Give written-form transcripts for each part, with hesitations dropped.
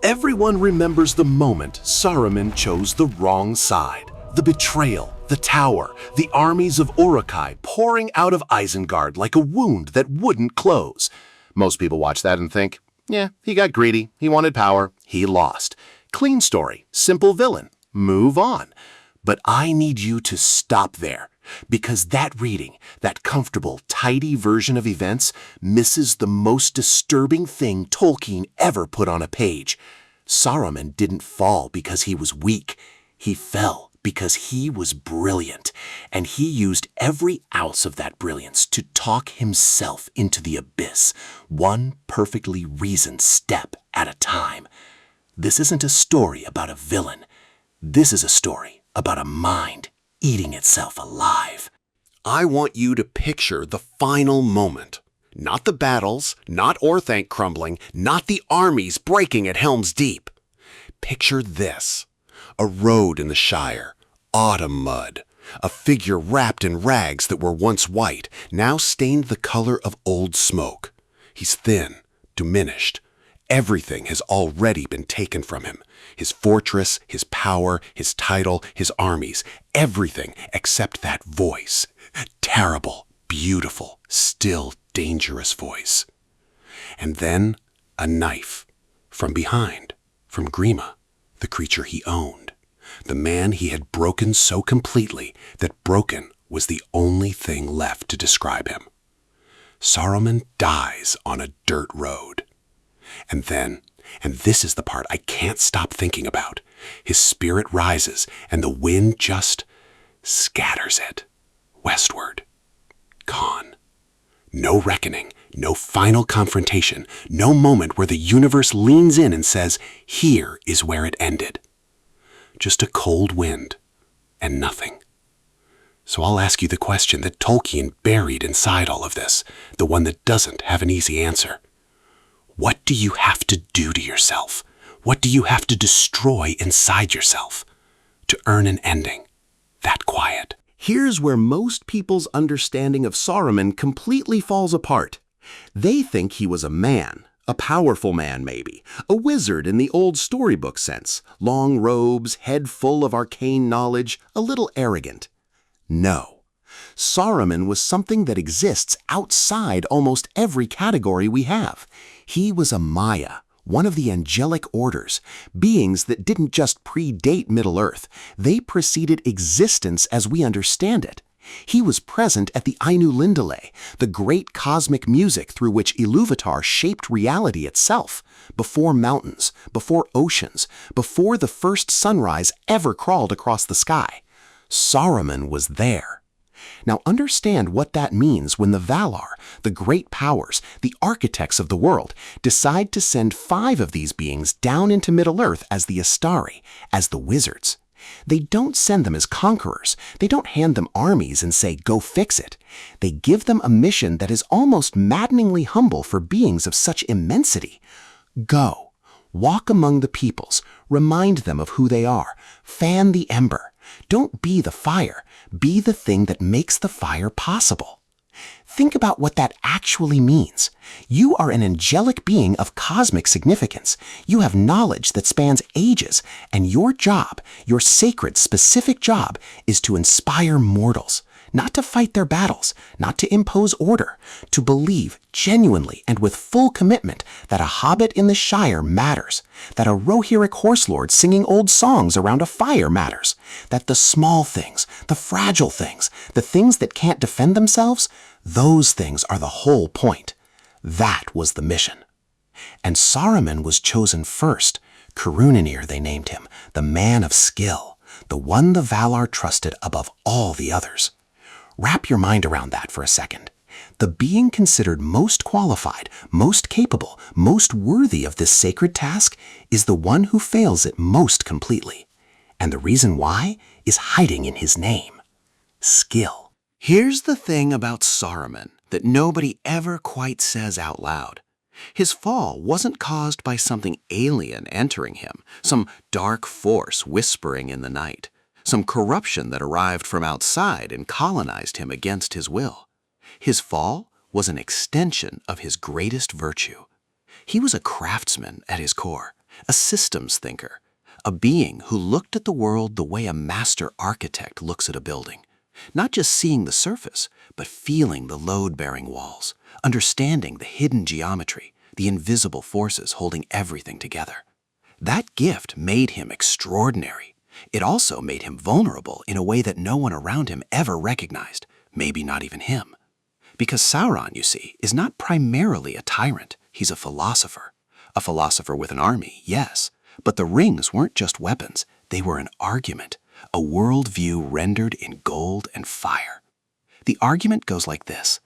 Everyone remembers the moment Saruman chose the wrong side. The betrayal, the tower, the armies of Uruk-hai pouring out of Isengard like a wound that wouldn't close. Most people watch that and think, yeah, he got greedy, he wanted power, he lost. Clean story, simple villain, move on. But I need you to stop there, because that reading, that comfortable, tidy version of events, misses the most disturbing thing Tolkien ever put on a page. Saruman didn't fall because he was weak. He fell because he was brilliant, and he used every ounce of that brilliance to talk himself into the abyss, one perfectly reasoned step at a time. This isn't a story about a villain. This is a story about a mind eating itself alive. I want you to picture the final moment. Not the battles, not Orthanc crumbling, not the armies breaking at Helm's Deep. Picture this. A road in the Shire, autumn mud. A figure wrapped in rags that were once white, now stained the color of old smoke. He's thin, diminished. Everything has already been taken from him. His fortress, his power, his title, his armies. Everything except that voice. Terrible, beautiful, still dangerous voice. And then a knife. From behind. From Grima, the creature he owned. The man he had broken so completely that broken was the only thing left to describe him. Saruman dies on a dirt road. And then, and this is the part I can't stop thinking about, his spirit rises and the wind just scatters it westward. Gone. No reckoning, no final confrontation, no moment where the universe leans in and says, here is where it ended. Just a cold wind and nothing. So I'll ask you the question that Tolkien buried inside all of this, the one that doesn't have an easy answer. What do you have to do to yourself? What do you have to destroy inside yourself to earn an ending that quiet? Here's where most people's understanding of Saruman completely falls apart. They think he was a man, a powerful man maybe, a wizard in the old storybook sense, long robes, head full of arcane knowledge, a little arrogant. No. Saruman was something that exists outside almost every category we have. He was a Maya, one of the angelic orders, beings that didn't just predate Middle-earth, they preceded existence as we understand it. He was present at the Ainulindale, the great cosmic music through which Iluvatar shaped reality itself, before mountains, before oceans, before the first sunrise ever crawled across the sky. Saruman was there. Now understand what that means when the Valar, the great powers, the architects of the world, decide to send 5 of these beings down into Middle-earth as the Astari, as the wizards. They don't send them as conquerors. They don't hand them armies and say, go fix it. They give them a mission that is almost maddeningly humble for beings of such immensity. Go, walk among the peoples, remind them of who they are, fan the ember. Don't be the fire, be the thing that makes the fire possible. Think about what that actually means. You are an angelic being of cosmic significance. You have knowledge that spans ages, and your job, your sacred, specific job, is to inspire mortals, not to fight their battles, not to impose order, to believe genuinely and with full commitment that a hobbit in the Shire matters, that a Rohirric horse lord singing old songs around a fire matters, that the small things, the fragile things, the things that can't defend themselves, those things are the whole point. That was the mission. And Saruman was chosen first. Curunanir, they named him, the man of skill, the one the Valar trusted above all the others. Wrap your mind around that for a second. The being considered most qualified, most capable, most worthy of this sacred task is the one who fails it most completely. And the reason why is hiding in his name. Skill. Here's the thing about Saruman that nobody ever quite says out loud. His fall wasn't caused by something alien entering him, some dark force whispering in the night, some corruption that arrived from outside and colonized him against his will. His fall was an extension of his greatest virtue. He was a craftsman at his core, a systems thinker, a being who looked at the world the way a master architect looks at a building, not just seeing the surface, but feeling the load-bearing walls, understanding the hidden geometry, the invisible forces holding everything together. That gift made him extraordinary. It also made him vulnerable in a way that no one around him ever recognized, maybe not even him. Because Sauron, you see, is not primarily a tyrant. He's a philosopher. A philosopher with an army, yes, but the rings weren't just weapons. They were an argument, a worldview rendered in gold and fire. The argument goes like this: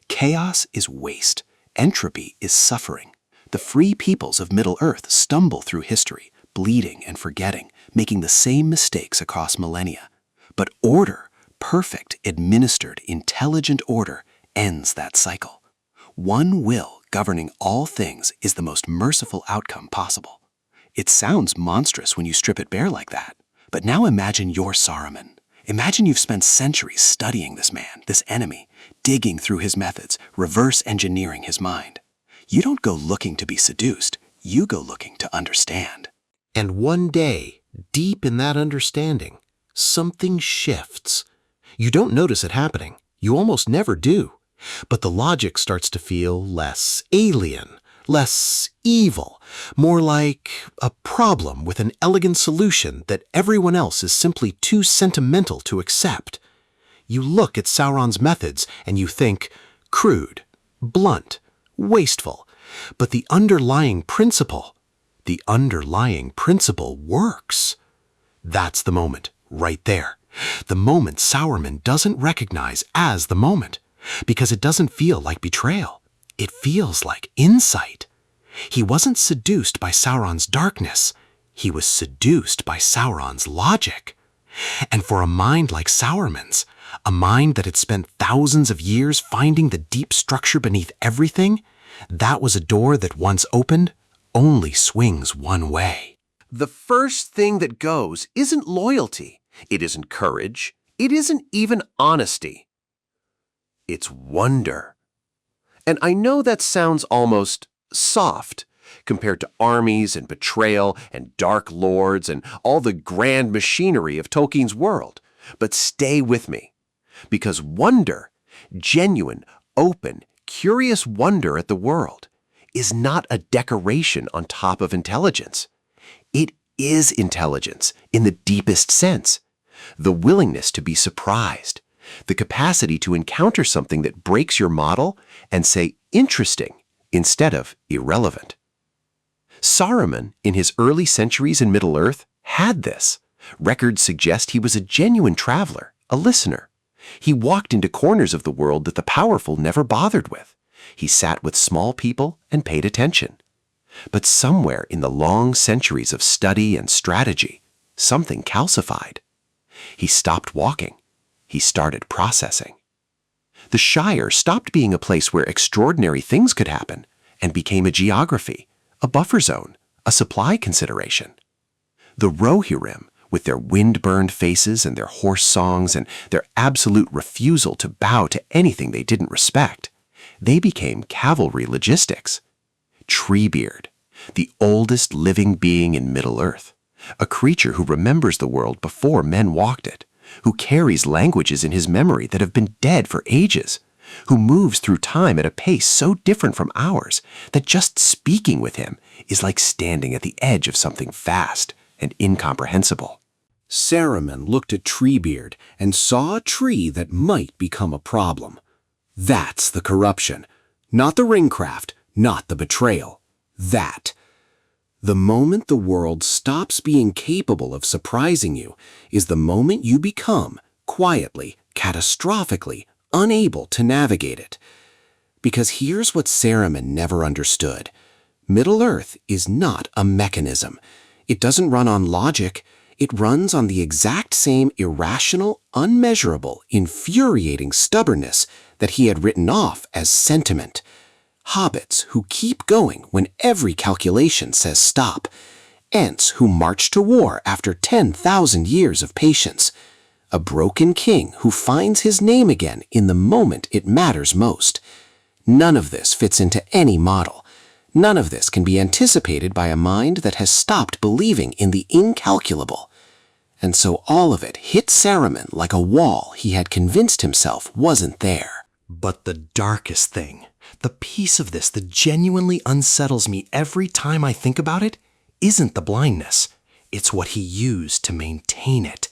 chaos is waste, entropy is suffering. The free peoples of Middle-earth stumble through history, bleeding and forgetting, making the same mistakes across millennia. But order, perfect, administered, intelligent order, ends that cycle. One will governing all things is the most merciful outcome possible. It sounds monstrous when you strip it bare like that, but now imagine you're Saruman. Imagine you've spent centuries studying this man, this enemy, digging through his methods, reverse engineering his mind. You don't go looking to be seduced, you go looking to understand. And one day, deep in that understanding, something shifts. You don't notice it happening. You almost never do. But the logic starts to feel less alien, less evil, more like a problem with an elegant solution that everyone else is simply too sentimental to accept. You look at Sauron's methods and you think crude, blunt, wasteful, but the underlying principle works. That's the moment, right there. The moment Saruman doesn't recognize as the moment, because it doesn't feel like betrayal. It feels like insight. He wasn't seduced by Sauron's darkness. He was seduced by Sauron's logic. And for a mind like Saruman's, a mind that had spent thousands of years finding the deep structure beneath everything, that was a door that once opened only swings one way. The first thing that goes isn't loyalty. It isn't courage. It isn't even honesty. It's wonder. And I know that sounds almost soft compared to armies and betrayal and dark lords and all the grand machinery of Tolkien's world. But stay with me, because wonder, genuine, open, curious wonder at the world, is not a decoration on top of intelligence. It is intelligence in the deepest sense. The willingness to be surprised, the capacity to encounter something that breaks your model and say interesting instead of irrelevant. Saruman, in his early centuries in Middle-earth, had this. Records suggest he was a genuine traveler, a listener. He walked into corners of the world that the powerful never bothered with. He sat with small people and paid attention. But somewhere in the long centuries of study and strategy, something calcified. He stopped walking. He started processing. The Shire stopped being a place where extraordinary things could happen and became a geography, a buffer zone, a supply consideration. The Rohirrim, with their wind-burned faces and their hoarse songs and their absolute refusal to bow to anything they didn't respect, they became cavalry logistics. Treebeard, the oldest living being in Middle-earth, a creature who remembers the world before men walked it, who carries languages in his memory that have been dead for ages, who moves through time at a pace so different from ours that just speaking with him is like standing at the edge of something vast and incomprehensible. Saruman looked at Treebeard and saw a tree that might become a problem. That's the corruption. Not the ringcraft, not the betrayal. That. The moment the world stops being capable of surprising you is the moment you become, quietly, catastrophically, unable to navigate it. Because here's what Saruman never understood. Middle-earth is not a mechanism. It doesn't run on logic. It runs on the exact same irrational, unmeasurable, infuriating stubbornness that he had written off as sentiment. Hobbits who keep going when every calculation says stop. Ents who march to war after 10,000 years of patience. A broken king who finds his name again in the moment it matters most. None of this fits into any model. None of this can be anticipated by a mind that has stopped believing in the incalculable. And so all of it hit Saruman like a wall he had convinced himself wasn't there. But the darkest thing, the piece of this that genuinely unsettles me every time I think about it, isn't the blindness. It's what he used to maintain it.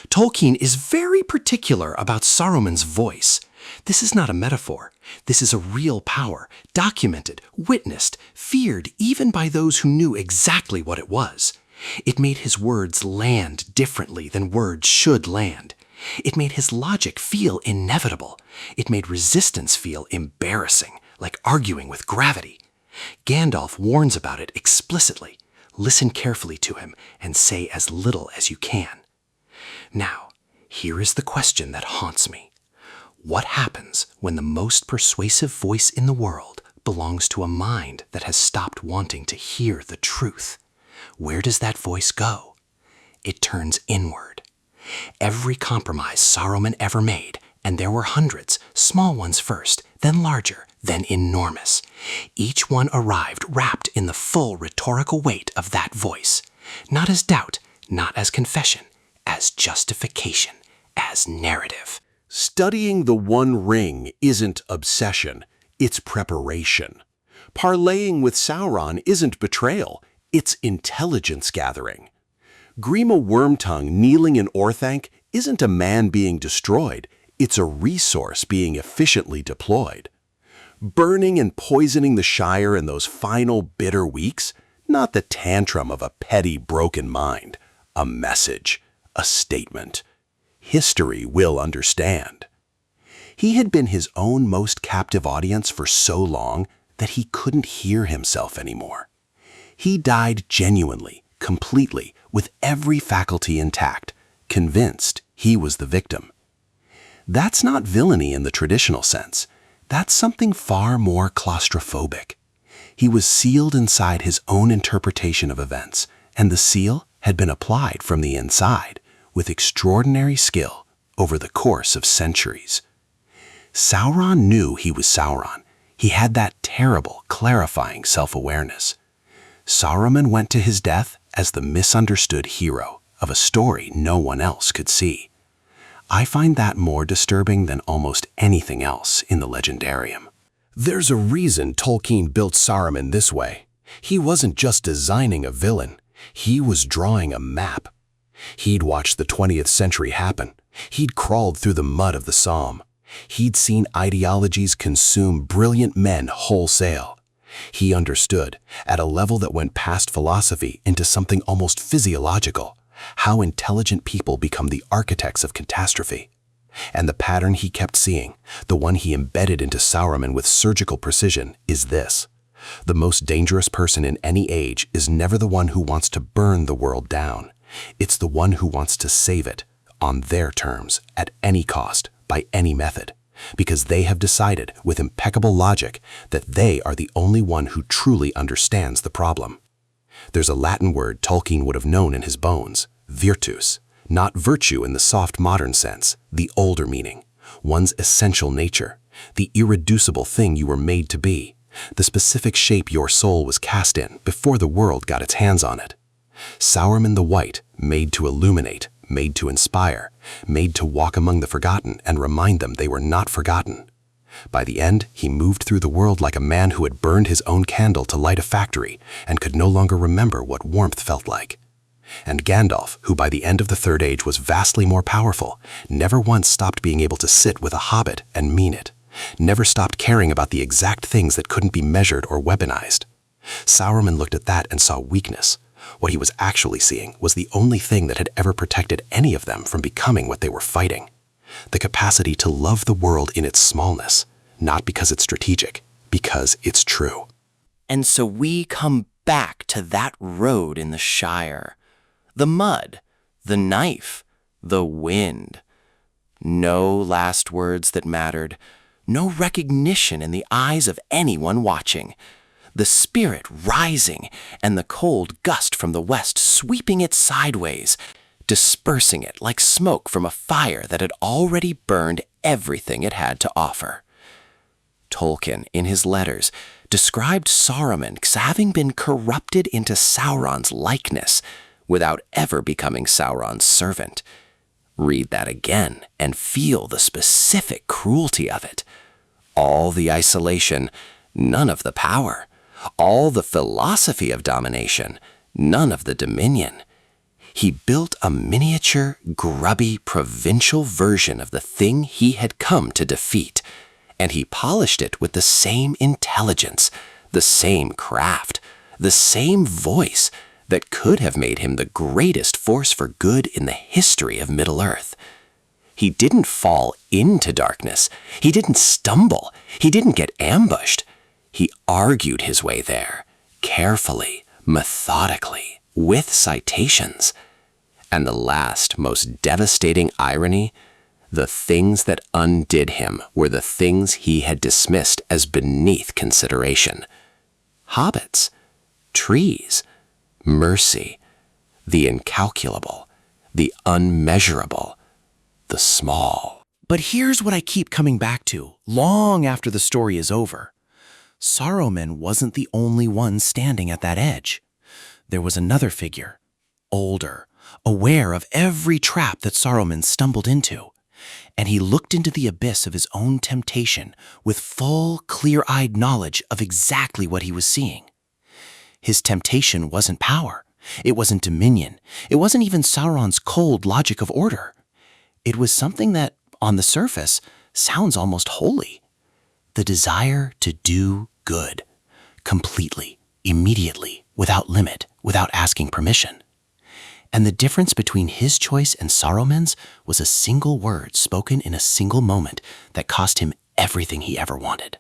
Tolkien is very particular about Saruman's voice. This is not a metaphor. This is a real power, documented, witnessed, feared even by those who knew exactly what it was. It made his words land differently than words should land. It made his logic feel inevitable. It made resistance feel embarrassing, like arguing with gravity. Gandalf warns about it explicitly. Listen carefully to him and say as little as you can. Now, here is the question that haunts me. What happens when the most persuasive voice in the world belongs to a mind that has stopped wanting to hear the truth? Where does that voice go? It turns inward. Every compromise Saruman ever made, and there were hundreds, small ones first, then larger, then enormous. Each one arrived wrapped in the full rhetorical weight of that voice, not as doubt, not as confession, as justification, as narrative. Studying the One Ring isn't obsession, it's preparation. Parlaying with Sauron isn't betrayal, it's intelligence gathering. Grima Wormtongue kneeling in Orthanc isn't a man being destroyed, it's a resource being efficiently deployed. Burning and poisoning the Shire in those final bitter weeks, not the tantrum of a petty broken mind, a message, a statement. History will understand. He had been his own most captive audience for so long that he couldn't hear himself anymore. He died genuinely, completely, with every faculty intact, convinced he was the victim. That's not villainy in the traditional sense. That's something far more claustrophobic. He was sealed inside his own interpretation of events, and the seal had been applied from the inside, with extraordinary skill over the course of centuries. Sauron knew he was Sauron. He had that terrible, clarifying self-awareness. Saruman went to his death as the misunderstood hero of a story no one else could see. I find that more disturbing than almost anything else in the legendarium. There's a reason Tolkien built Saruman this way. He wasn't just designing a villain. He was drawing a map. He'd watched the 20th century happen. He'd crawled through the mud of the Somme. He'd seen ideologies consume brilliant men wholesale. He understood, at a level that went past philosophy into something almost physiological, how intelligent people become the architects of catastrophe. And the pattern he kept seeing, the one he embedded into Saruman with surgical precision, is this. The most dangerous person in any age is never the one who wants to burn the world down. It's the one who wants to save it, on their terms, at any cost, by any method, because they have decided, with impeccable logic, that they are the only one who truly understands the problem. There's a Latin word Tolkien would have known in his bones, virtus, not virtue in the soft modern sense, the older meaning, one's essential nature, the irreducible thing you were made to be, the specific shape your soul was cast in before the world got its hands on it. Saruman the White, made to illuminate, made to inspire, made to walk among the forgotten and remind them they were not forgotten. By the end, he moved through the world like a man who had burned his own candle to light a factory and could no longer remember what warmth felt like. And Gandalf, who by the end of the Third Age was vastly more powerful, never once stopped being able to sit with a hobbit and mean it, never stopped caring about the exact things that couldn't be measured or weaponized. Saruman looked at that and saw weakness. What he was actually seeing was the only thing that had ever protected any of them from becoming what they were fighting. The capacity to love the world in its smallness, not because it's strategic, because it's true. And so we come back to that road in the Shire. The mud, the knife, the wind. No last words that mattered, no recognition in the eyes of anyone watching. The spirit rising and the cold gust from the west sweeping it sideways, dispersing it like smoke from a fire that had already burned everything it had to offer. Tolkien, in his letters, described Saruman as having been corrupted into Sauron's likeness without ever becoming Sauron's servant. Read that again and feel the specific cruelty of it. All the isolation, none of the power. All the philosophy of domination, none of the dominion. He built a miniature, grubby, provincial version of the thing he had come to defeat, and he polished it with the same intelligence, the same craft, the same voice that could have made him the greatest force for good in the history of Middle-earth. He didn't fall into darkness. He didn't stumble. He didn't get ambushed. He argued his way there, carefully, methodically, with citations. And the last, most devastating irony, the things that undid him were the things he had dismissed as beneath consideration. Hobbits, trees, mercy, the incalculable, the unmeasurable, the small. But here's what I keep coming back to, long after the story is over. Saruman wasn't the only one standing at that edge. There was another figure, older, aware of every trap that Saruman stumbled into, and he looked into the abyss of his own temptation with full, clear-eyed knowledge of exactly what he was seeing. His temptation wasn't power. It wasn't dominion. It wasn't even Sauron's cold logic of order. It was something that, on the surface, sounds almost holy. The desire to do good, completely, immediately, without limit, without asking permission. And the difference between his choice and Saruman's was a single word spoken in a single moment that cost him everything he ever wanted.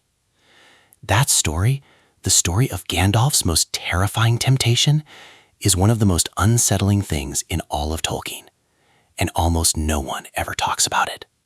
That story, the story of Gandalf's most terrifying temptation, is one of the most unsettling things in all of Tolkien, and almost no one ever talks about it.